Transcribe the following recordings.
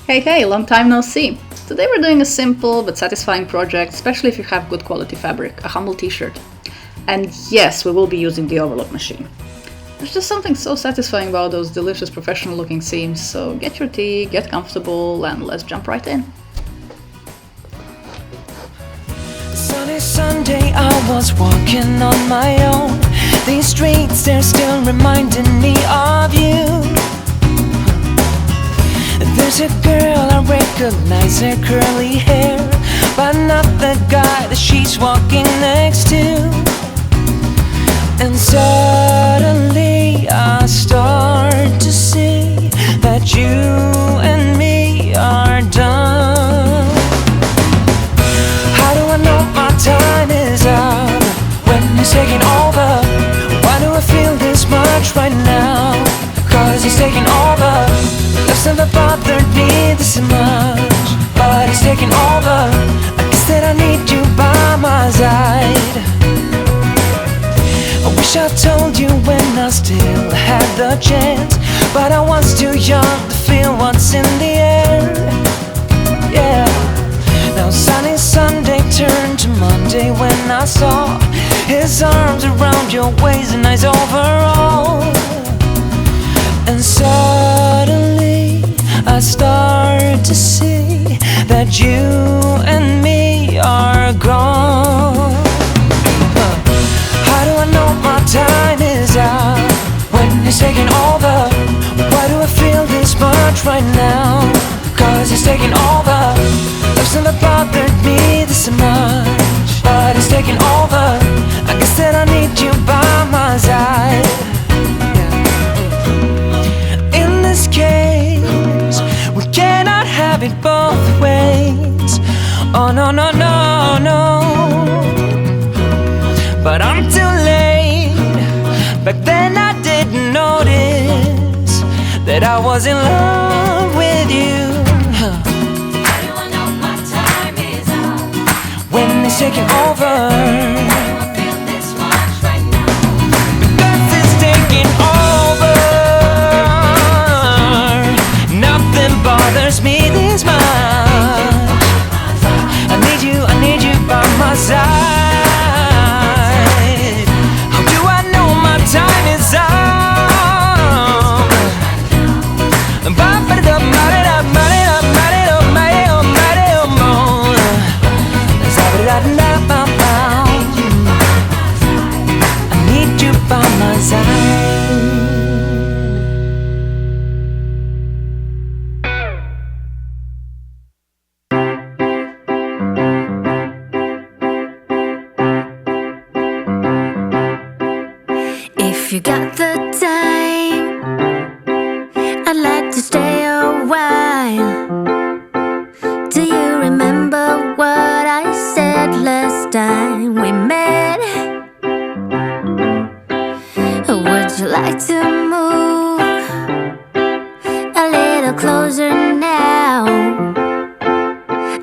Hey, long time no see. Today we're doing a simple but satisfying project, especially if you have good quality fabric, a humble t-shirt. And yes, we will be using the overlock machine. There's just something so satisfying about those delicious professional looking seams, so get your tea, get comfortable, and let's jump right in. Sunny Sunday, I was walking on my own. These streets, they're still reminding me of you. There's a girl, I recognize her curly hair, but not the guy that she's walking next to. And suddenly I start to see that you and me are done. How do I know my time is up when he's taking over? Why do I feel this much right now? Cause he's taking over. Love's never bothered me this much, but he's taking over. I guess that I need you by my side. I wish I told you when I still had the chance, but I was too young to feel what's in the air. Yeah. Now sunny Sunday turned to Monday when I saw his arms around your waist and eyes overall. And suddenly I start to see that you and me are gone. How do I know my time is up when he's taking over? Why do I feel this much right now? Cause he's taking over. Love's never bothered me this much, but he's taking over. I guess that I need you by my side. In this case, we cannot have it both ways. Oh no, no, no, no. But I'm too late. Back then I didn't notice that I was in love with you. How do I know my time is up when he's taking over? Why do I feel this much right now? Because it's taking over. Nothing bothers me this much. I need you by my side. Time is up. I need you by my side. If you got the time, I'd like to stay a while. Do you remember what I said last time we met? Would you like to move a little closer now?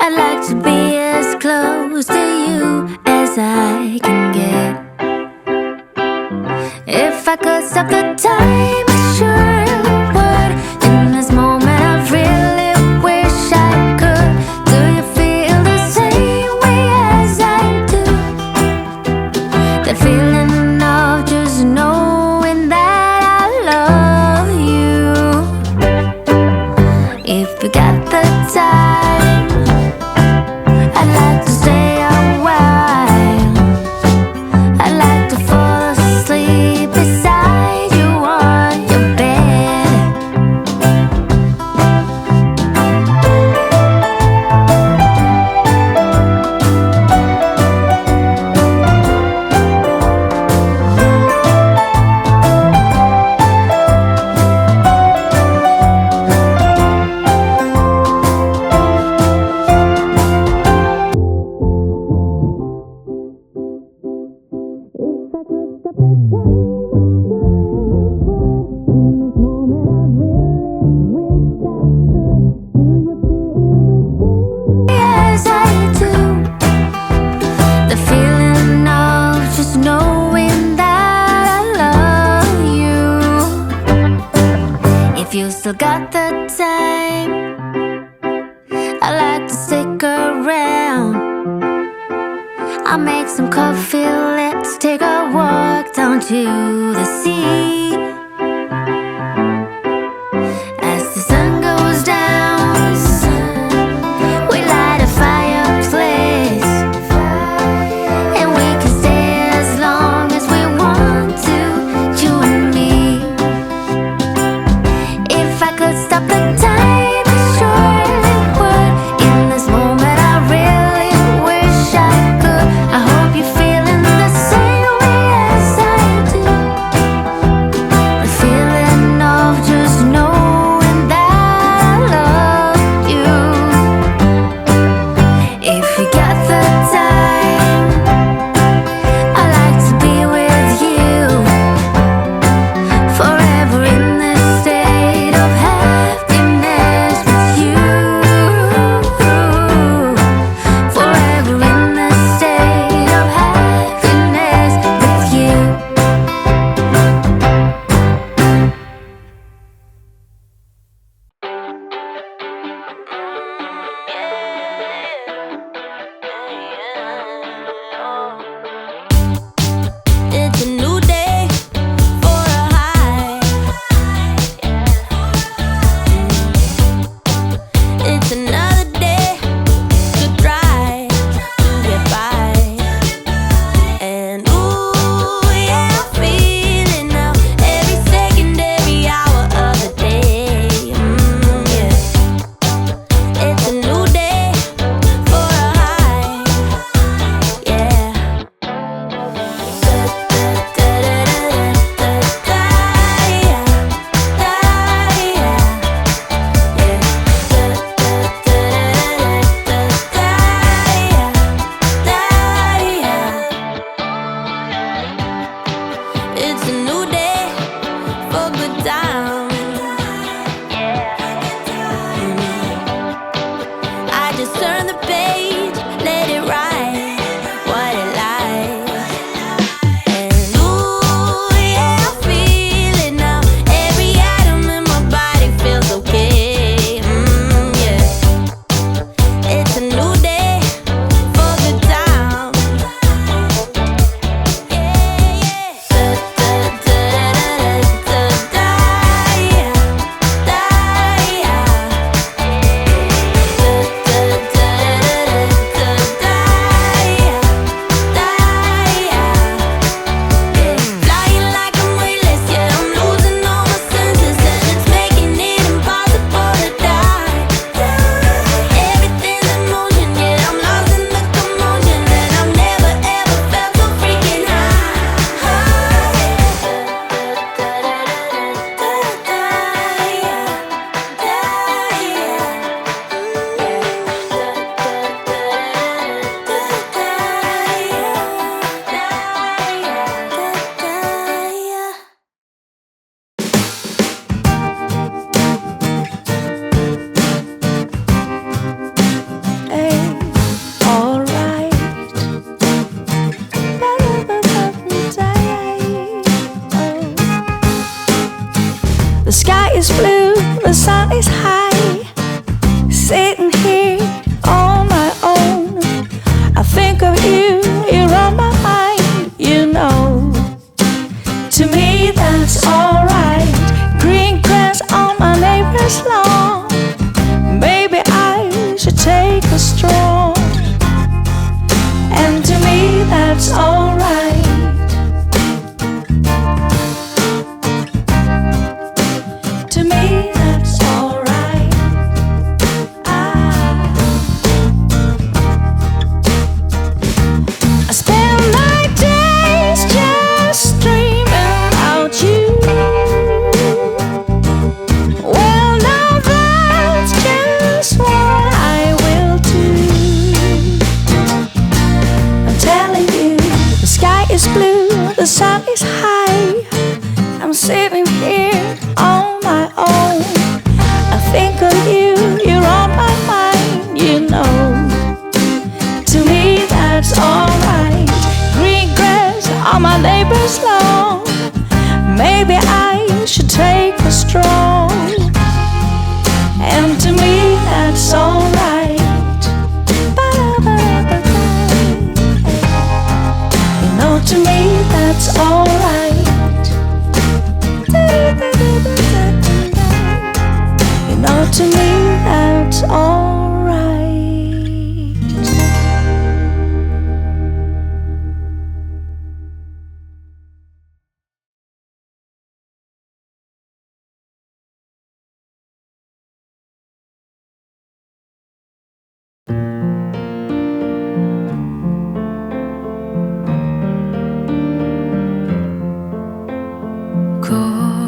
I'd like to be as close to you as I can get. If I could stop the time, I sure would. In this moment I really wish I could. Do you feel the same way as I do? That feeling of just knowing that I love you. I'll make some coffee, let's take a walk down to the sea. As the sun goes down, we light a fireplace, and we can stay as long as we want to, you and me. If I could stop the time, I surely would. In this moment I really wish I could. I hope you're feeling the same way as I do. The feeling of just knowing that I love you. If you got the time, I like to be with you forever in this state of happiness with you. Forever in this state of happiness with you. It's a new day for a high. It's another day to try to get by. And ooh, yeah, I'm feeling now every second, every hour of the day. Yeah. It's a new day for a high. Yeah. It's a new day for good times. I just turn the page, let it write what it likes. And ooh, yeah, I feel it now. Every atom in my body feels okay. Yeah. It's a new day for good times. Flying like I'm weightless, yeah, I'm losing all my senses, and it's making it impossible to die. Everything's in motion, yeah, I'm lost in the commotion, and I've never ever felt so freaking high. Alright. The sky is blue, the sun is high. Sitting here on my own, I think of you, you're on my mind, you know. To me that's alright. Green grass on my neighbor's lawn. Maybe I should take a stroll. And to me that's alright. To me that's alright. I spend my days just dreaming about you. Well, now that's just what I will do. I'm telling you, the sky is blue, the sun is high. I'm sitting here on my own. I think of you, you're on my mind, you know. To me that's alright. Green grass on my neighbor's lawn. Maybe I should take a stroll. And to me that's alright. alright. You know, to me, that's alright.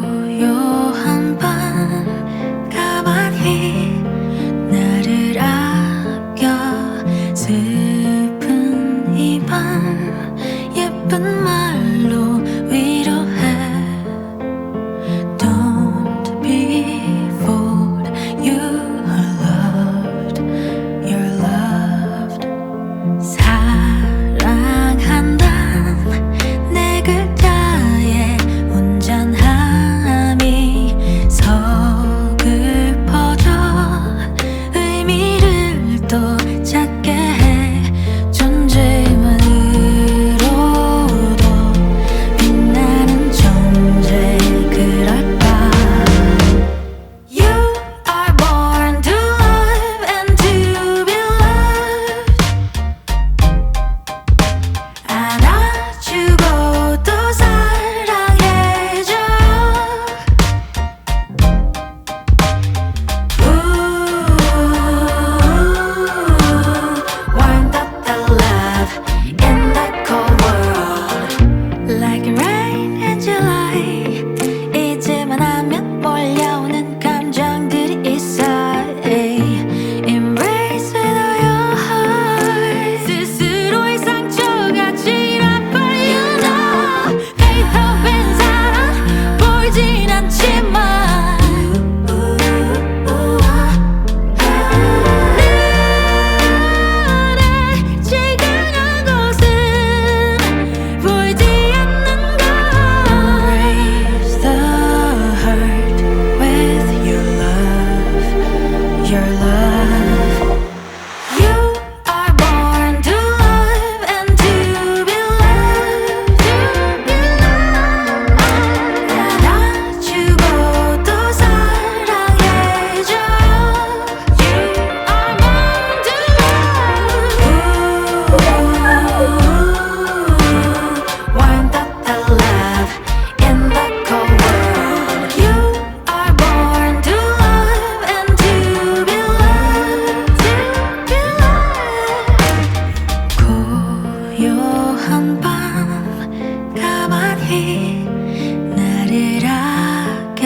고요한 밤 가만히 나를 아껴 슬픈 이 밤 예쁜 말로 위로해 Don't be fooled You are loved You're loved 사랑한다 내 글자에 온전함이 서글퍼져 의미를 또 찾게 해 존재만으로도 빛나는 존재 그럴까 You are born to love and to be loved 안아주고 또 사랑해줘 Warmed up the love in the cold world Like rain in July 이제만 하면 몰려오는 감정들이 있어 Embrace with all your heart 스스로의 상처가 제일 아파 You know 베이토벤 사랑 보이진 않지만 나의 제일 강한 곳은 보이지 않는 것 Embrace the hurt with your love Your love You are born to love and to be loved 안아주고 또 사랑해줘 You are born to love Warmed up the love in the cold world You are born to love and to be loved 고요한 밤 가만히 나를 아껴